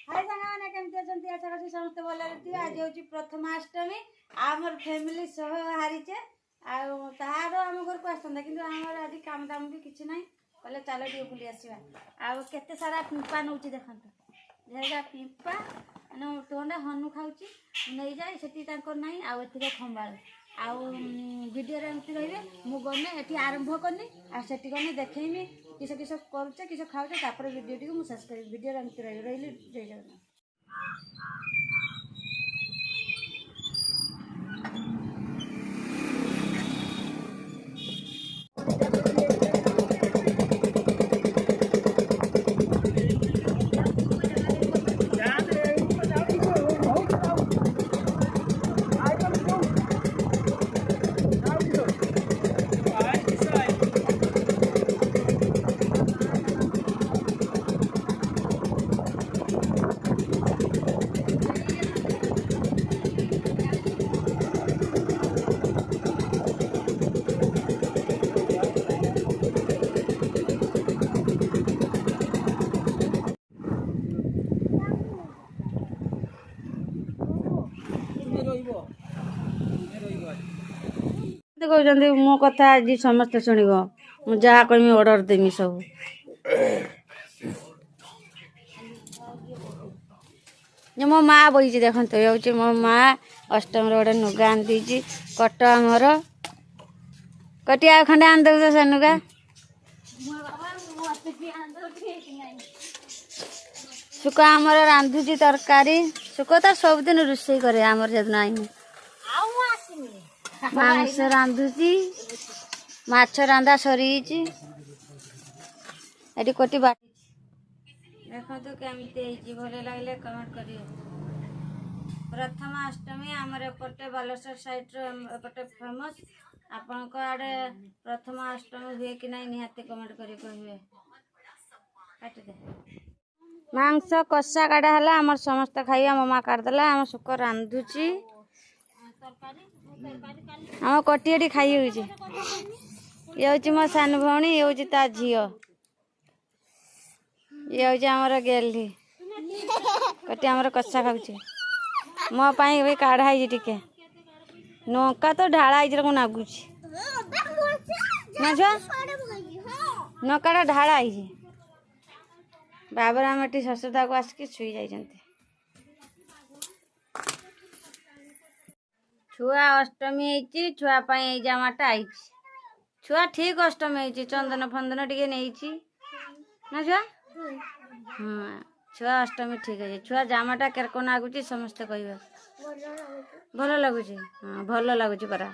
हाय साङाने केमती अछंती आशा करछि समस्त भले रहथिबे। आज होछि प्रथमाष्टमी आमर फैमिली सह हारिचे आ तारो हम घर को आस्तंदा किंतु हमर आज काम दाम भी किछ नै कहले चलो टिके बुली आसीबा। आ केते सारा पिंपा नउछि देखंत जेगा पिंपा न टोंडा हनु खाउछि नै जाय सेति तांकर नै आ एतिके खंबाळ आ वीडियो रे एमती रहिबे मु गने एठी आरंभ करनी आ सेति गने देखैमी किस किस करछे किस खाउछे तापर वीडियो टिके मु शेष करी वीडियो रे एमती रहिली जय जगन्नाथ। कहते मो कथा आज समस्त शुणव मुझे जहाँ कमी ऑर्डर देमी सब मो माँ बही देखते ये मो माँ अष्टम गोटे नुगा आनी कट आमर कटिया खंडे आनी देव से नुगा सुख आमर रांधुची तरकारी सुख तो सबदिन रोषे करे आमर जदिन आईनी मांस रांधुची माछ रांधा सरी एटी कोटी बाटी देखो तो केमती भले लगे कमेंट करिए। प्रथमाष्टमी आमर एपटे बालेश्वर साइड एपटे फेमस आपण आड़े प्रथमाष्टमी हुए कि नहीं निहाती कमेंट करी कहिए। मांस कषा काटा है आमर समस्त खाइबा मो माँ काटदेला आम सुख रांधुची आम कटी खाई हो ये हूँ मो सान भौणी ये हूँ ता झील ये हूँ आमर गेली कटी आमर कषा खाऊे मो पाई भी काढ़ाई टिके नौका तो ढाला को नागुच ना छुआ नौका ढाला बाबर आम एटी शशुदा को आसिक शुई जाइछन्ति। छुआ अष्टमी है छुआ पाई जामाटा आई छुआ ठीक अष्टमी है चंदन फंदन टिके नहीं ना छुआ हाँ छुआ अष्टमी ठीक है छुआ जामाटा केरको नागुची समस्ते कहबे भल लगुच हाँ भल लगुच परा।